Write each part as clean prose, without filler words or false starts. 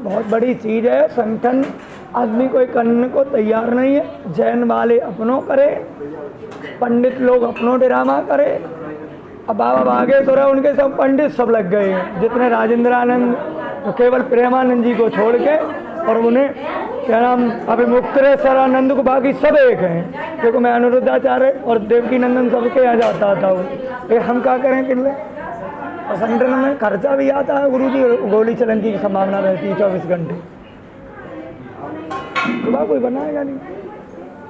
बहुत बड़ी चीज़ है। संगठन आदमी कोई करने को तैयार नहीं है। जैन वाले अपनों करे, पंडित लोग अपनों ड्रामा करे। अब बाबा बागेश्वर है, उनके सब पंडित सब लग गए हैं, जितने राजेंद्रानंद, तो केवल प्रेमानंद जी को छोड़ के, और उन्हें क्या नाम अभी मुक्तेश्वरानंद को, बाकी सब एक हैं। देखो मैं अनिरुद्धाचार्य और देवकी नंदन सबके यहाँ जाता था वो, ये हम क्या करें किले। और संगठन में खर्चा भी आता है, गुरु जी गोली चलन की संभावना रहती है 24 घंटे। सुबह कोई बनाएगा नहीं।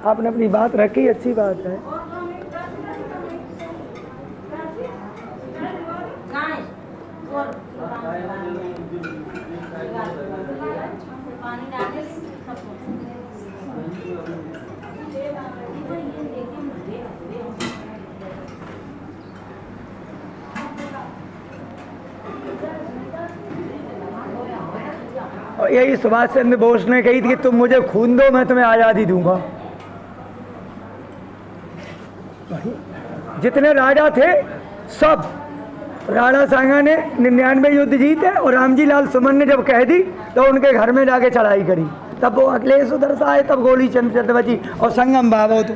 आपने अपनी बात रखी, अच्छी बात है। और यही सुभाष चंद्र बोस ने कही थी कि तुम मुझे खून दो, मैं तुम्हें आज़ादी दूंगा। जितने राजा थे सब, राणा सांगा ने 99 युद्ध जीते, और रामजी लाल सुमन ने जब कह दी तो उनके घर में जाके चढ़ाई करी। तब वो अखिलेश उधर से आए, तब गोली चंद बची, और संगम बाबा तो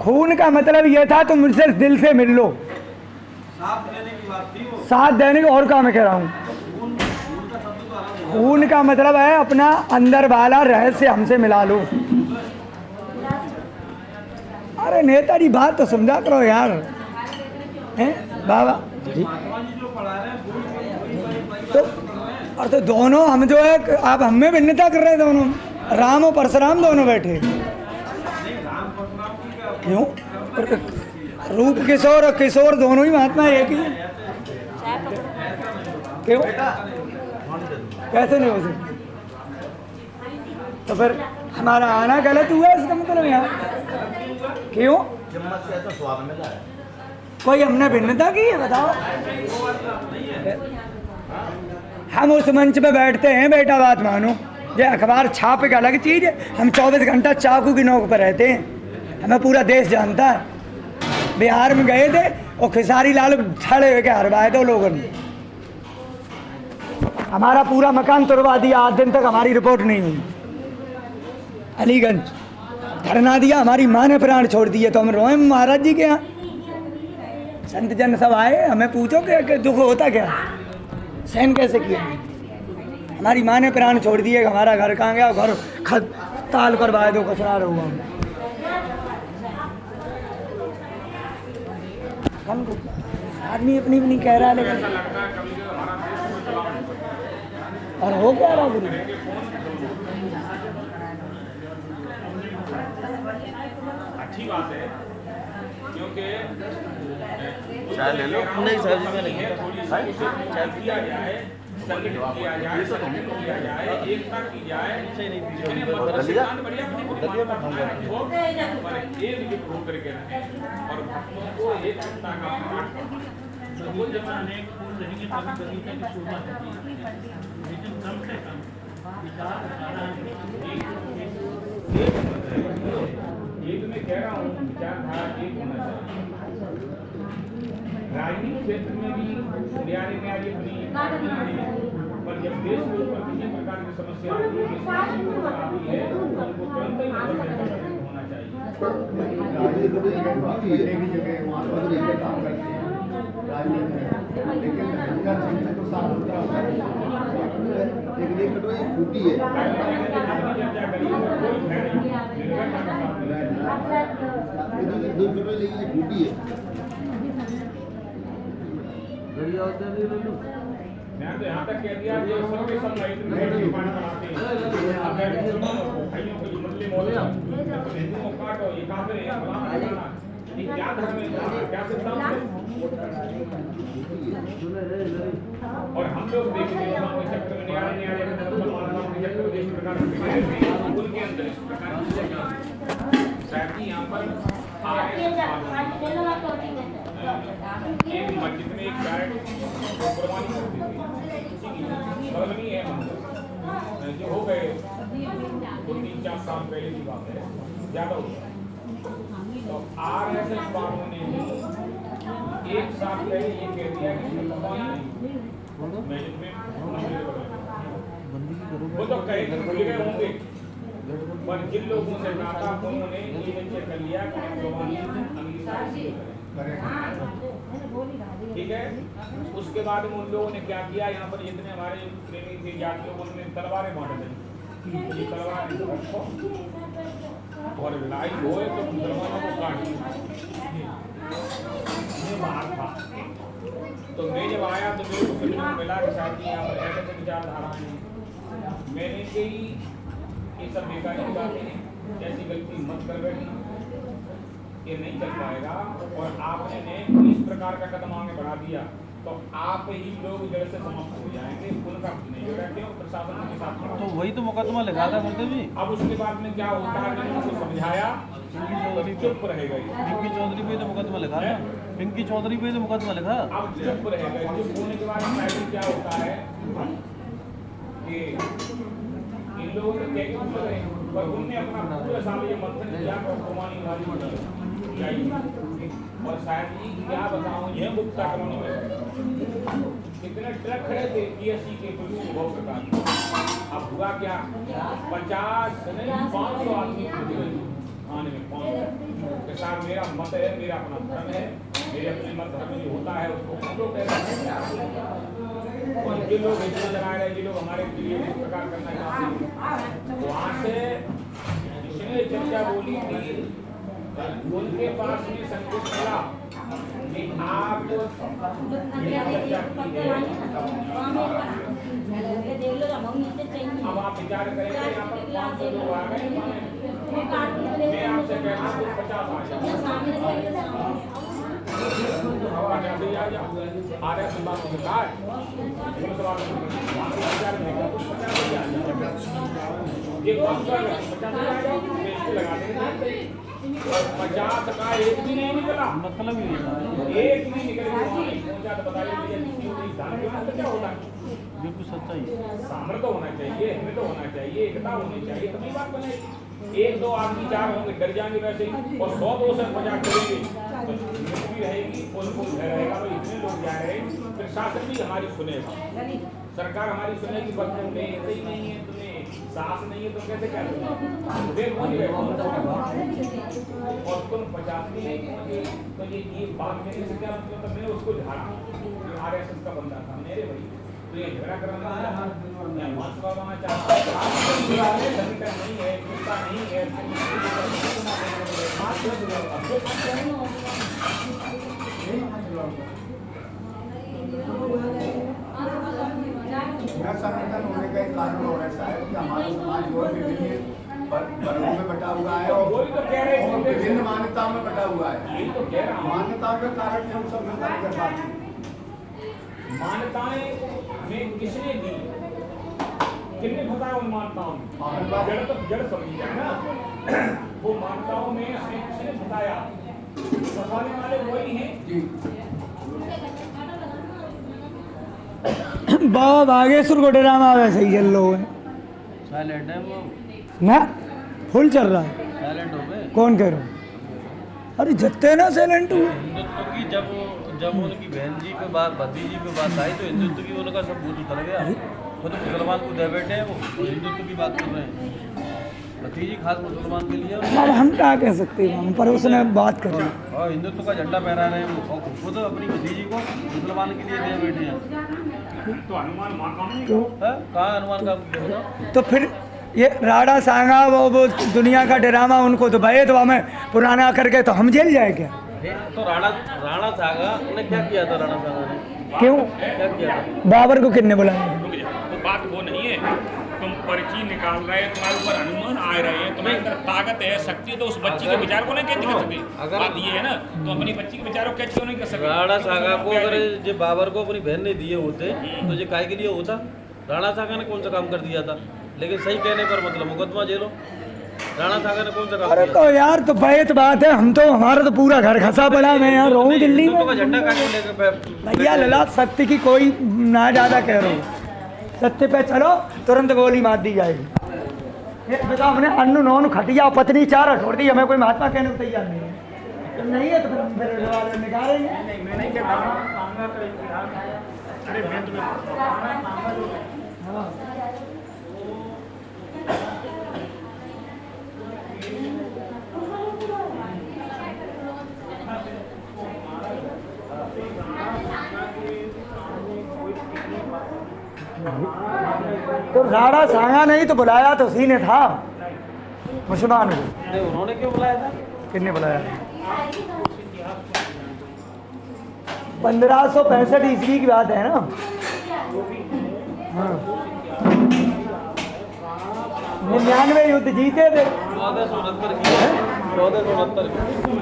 खून का मतलब यह था तुम मुझसे दिल से मिल लो, साथ देने को। और क्या मैं कह रहा हूँ, खून का मतलब है अपना अंदर वाला रहस्य हमसे मिला लो। अरे नेताजी बात तो समझा करो यार, हैं बाबा तो दोनों हम जो है, आप हमें भिन्नता कर रहे हैं। दोनों राम और परशुराम दोनों बैठे, क्यों? रूप किशोर और किशोर दोनों ही महात्मा एक ही है, क्यों? कैसे नहीं हो सकते? तो फिर हमारा आना गलत हुआ इसका मतलब यहाँ, क्यों? कोई हमने भिन्नता की है बताओ? हम उस मंच पे बैठते हैं, बेटा बात मानो, ये अखबार छाप एक अलग चीज़ है। हम 24 घंटा चाकू की नोक पर रहते हैं, हमें पूरा देश जानता है। बिहार में गए थे और खेसारी लाल खड़े होकर हरवाए थे लोगों ने, हमारा पूरा मकान तोड़वा दिया। 8 दिन तक हमारी रिपोर्ट नहीं हुई। अलीगंज धरना दिया, हमारी माँ ने प्राण छोड़ दिए, तो हम रोए महाराज जी के यहाँ। संत जन सब आए, हमें पूछो कि दुख होता क्या, सहन कैसे किया। हमारी माँ ने प्राण छोड़ दिए, हमारा घर कहाँ गया, घर खत ताल करवाए दो, कचरा रहुआ। आदमी अपनी अपनी कह रहा है, लेकिन और हो क्या रहा गुरु। अच्छी बात है, क्योंकि चाय ले लो। नहीं सर जी, मैं नहीं चाय किया जाए, संगठित किया जाए, संगठित किया जाए, एकता की जाए, सिद्धांत बढ़िया एकजुट होकर के रहें और भक्तों को एकता का पाठ वो जमाने रहेंगे कभी कभी की शोभा होती है, लेकिन कम से कम विचार एक मैं कह रहा हूँ, विचारधारा एक होना चाहिए। राजनीतिक क्षेत्र में भी न्याय अपनी, पर जब देश के ऊपर किसी प्रकार की समस्या आती है तो उनको तुरंत ही होना चाहिए। मैं तो यहाँ तक कह दिया कि सबके सब लाइट में पानी बनाते हैं। भाइयों को जो बदले मोले हिंदू को काटो, ये काफिर है, फलाना ये क्या धर्म है, क्या सिद्धांत है। और हम लोग देखिए चक्र में न्याय चक्र में देश प्रकार उनके अंदर इस प्रकार की यहाँ पर एक मस्जिद में एक गाय कुर्बानी करती थी, बदलनी है जो हो गए 2-3-4 साल पहले की बात है, ज्यादा हो गया। तो RSS वालों ने भी एक साल पहले ये कह दिया कि वो तो कहे कि भूल गए होंगे, पर जिन लोगों से नाता उन्होंने ये निश्चय कर लिया कि हम जुबानी अमीर साहब से करेंगे। ठीक है, उसके बाद में उन लोगों ने क्या किया, यहाँ पर जितने हमारे प्रेमी थे जाति लोगों ने तलवारें बांट दी। ये तलवारें रखो और लड़ाई होए तो मुसलमानों को काट दो। ये बात था। तो मैं जब आया तो मेरे को सुनने को मिला कि शायद यहाँ पर ऐसे ऐसे विचारधारा हैं। मैंने कही ये सब बेकारी की बातें हैं, ऐसी गलती मत कर बैठना, ये नहीं चल पाएगा। और आपने इस प्रकार का कदम आगे बढ़ा दिया तो आप ही लोग जड़ से समाप्त हो जाएंगे, उनका नहीं हो रहा। क्यों? प्रशासन के साथ खड़ा। तो वही तो मुकदमा लिखा था करते भी। अब उसके बाद में क्या होता है, मैंने उनको समझाया, चुप रहेगा। पिंकी चौधरी पे तो मुकदमा लिखा था, पिंकी चौधरी पे तो मुकदमा लिखा। अब चुप रहेगा। चुप होने के बाद पहले क्या होता है कि इन लोगों ने कह के बोल रहे हैं, पर उनने अपना पूरा साल ये मंथन किया कि कुर्बानी वाली और शायद ही क्या बताऊं, ये मुक्ता कॉलोनी में कितने ट्रक खड़े थे पीएससी के पुलिस के बहुत प्रकार। अब हुआ क्या, 50 नहीं 500 आदमी आने में 500 के साथ। मेरा मत है, मेरा अपना धर्म है, मेरे अपने मत धर्म जो होता है उसको हम लोग कह रहे हैं। और ये लोग इतना लगा रहे हैं, ये लोग हमारे लिए इस प्रकार करना चाहते हैं। वहाँ से जिसने चर्चा बोली थी उनके पास में संकेत मिला कि आप चर्चा की है। अब आप विचार करेंगे यहाँ पर 500 लोग आ गए, मैं आपसे कह रहा हूँ 50 आ जाओ। आ रहे हैं बात के साथ ये 50 लगा देंगे। 50 का एक भी नहीं निकला, मतलब ही नहीं। एक भी निकल पहुंचा तो बताइए क्या होता है। बिल्कुल सच्चाई है। सामर्थ्य तो होना चाहिए, हमें तो होना चाहिए, एकता होनी चाहिए, तभी बात बनेगी। 1-2 आदमी 4 होंगे, डर जाएंगे वैसे ही, और 100-200 50 करेंगे तो भी रहेगी, उनको रहेगा। तो इतने लोग जा रहे हैं, प्रशासन भी हमारी सुनेगा, सरकार हमारी सुनेगी। बस तुम नहीं है, तुम्हें साहस नहीं है, तुम कैसे कह रहे हो? और तुम 50 भी नहीं मुझे, तो ये बात कहने से क्या मतलब? मैंने उसको झाड़ा, RSS का बंदा था मेरे भाई, तो ये झगड़ा करना मैं मास्क करवाना चाहता हूँ नहीं है, गुस्सा नहीं है। मेरा संगठन होने का एक कारण हो रहा है शायद कि हमारा समाज बहुत विभिन्न वर्गों में बटा हुआ है और विभिन्न मान्यताओं में बटा हुआ है। मान्यताओं के कारण हम सब मिलकर कर पाते हैं। मान्यताएं में किसने दी, किसने बताया उन मान्यताओं में? जड़ समझी जाए ना, वो मान्यताओं में हमें किसने बताया? बताने वाले वही हैं। बाबा बागेश्वर को ड्रामा वैसे ही चल रहा है। साइलेंट है वो, ना फुल चल रहा है। साइलेंट हो गए। कौन कह रहा हूँ? अरे जत्ते ना साइलेंट हुए। हिंदुत्व की जब उनकी बहन जी पे बात, भतीजी पे बात आई तो हिंदुत्व की उनका सब भूत उतर गया। वो तो मुसलमान को दे बैठे हैं, वो हिंदुत्व की बात कर रहे हैं। भतीजी खास मुसलमान के लिए, अब हम क्या कह सकते हैं, पर उसने बात करी और हिंदुत्व का झंडा फहरा रहे हैं वो, और खुद अपनी भतीजी को मुसलमान के लिए दे बैठे हैं। तो अनुमान मानता हूँ क्यों? कहाँ अनुमान का बताओ? तो फिर ये राणा सांगा वो दुनिया का ड्रामा उनको तो भय, तो हमें पुराना करके तो हम जेल जाए क्या? तो राणा सागा ने क्या किया था? राणा सागा ने क्यों? क्या किया था? बाबर को कितने बुलाया? वो बात वो नहीं है, तुम पर्ची निकाल रहे हैं, तुम्हारे ऊपर अनुमान आ रहे हैं, तुम्हें अंदर ताकत है, शक्ति है, तो उस बच्ची के विचार को नहीं कैच कर सके। बात ये है ना, तो अपनी बच्ची के विचारों को कैच क्यों नहीं कर सके? राणा सागा को अगर जो बाबर को अपनी बहन ने दिए होते तो ये काय के लिए होता? राणा सागा ने कौन सा काम कर दिया था? लेकिन सही कहने पर मतलब मुकदमा जेलो। राणा सागा ने कौन सा काम अरे किया? तो यार तो बैत बात है, हम तो हमारा तो पूरा घर खसा पड़ा, मैं यहाँ रहूँ दिल्ली में। हिंदुत्व का झंडा काट के लेके भैया लला सत्य की कोई ना ज़्यादा कह रहा हूँ, सत्य पे चलो तुरंत गोली मार दी जाएगी। ये बताओ, हमने अन्न नौन खटिया पत्नी 4 छोड़ दी, हमें कोई महात्मा कहने को तैयार नहीं है। तो नहीं है तो फिर हम फिर निकालेंगे। नहीं, मैं नहीं कहता हूँ, अरे मैं तुम्हें हाँ। तो राड़ा सांगा नहीं तो बुलाया तो उसी ने था मुसलमान को। नहीं, उन्होंने क्यों बुलाया था? किसने बुलाया? 1565 ईस्वी की बात है ना। हाँ। 99 युद्ध जीते थे। 1469 की है। 1469 की।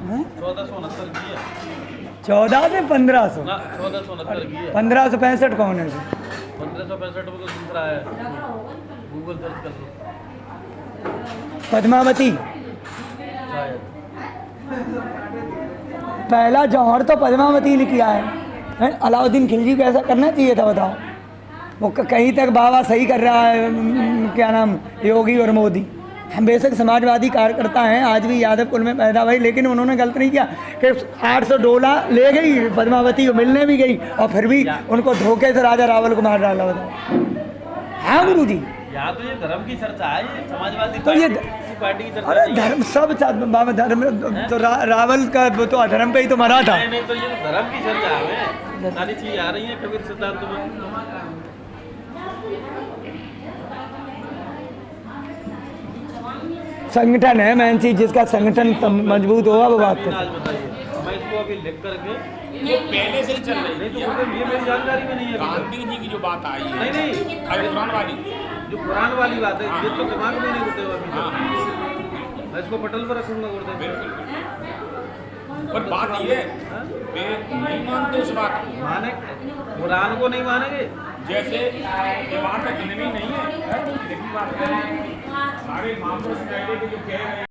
हैं? 1469 की है 14 से 1500। ना, 1469 की है। 1565 कौन है? 1565 में तो दिख रहा है, गूगल सर्च कर लो पद्मावती। शायद। पहला जौहर तो पद्मावती ने किया है, हैं? अलाउद्दीन खिलजी को ऐसा करना चाहिए था, बताओ। वो कहीं तक बाबा सही कर रहा है, क्या नाम, योगी और मोदी। हम बेशक समाजवादी कार्यकर्ता हैं, आज भी यादव कुल में पैदा हुई, लेकिन उन्होंने गलत नहीं किया कि 800 डोला ले गई पद्मावती को, मिलने भी गई और फिर भी उनको धोखे से राजा रावल को मार डाला, बताओ। हाँ गुरु जी, यहाँ तो ये धर्म की चर्चा है, ये समाजवादी तो ये पार्टी की चर्चा अरे नहीं है। धर्म सब बाबा धर्म तो रावल का वो तो अधर्म पे ही तो मरा था। नहीं, तो ये धर्म की चर्चा है, सारी चीजें आ रही हैं कबीर सिद्धांत में। संगठन है मेन चीज, जिसका संगठन मजबूत होगा वो बात आज करता। बताइए, मैं इसको अभी लिख करके, ये पहले से ही चल रही नहीं तो है। मुझे ये मेरी जानकारी में नहीं है अभी तक। गांधी जी की जो बात आई है, नहीं, अरे कुरान वाली, जो कुरान वाली बात है ये तो दिमाग में नहीं होते अभी हाँ तक। मैं इसको पटल पर रखूंगा गुरुदेव। बिल्कुल। पर बात ये है, वे नहीं मानते उस बात को। माने कुरान को नहीं मानेंगे। जैसे ये बात है, नहीं है, लेकिन बात है सारे मामलों से पहले के जो कह रहे हैं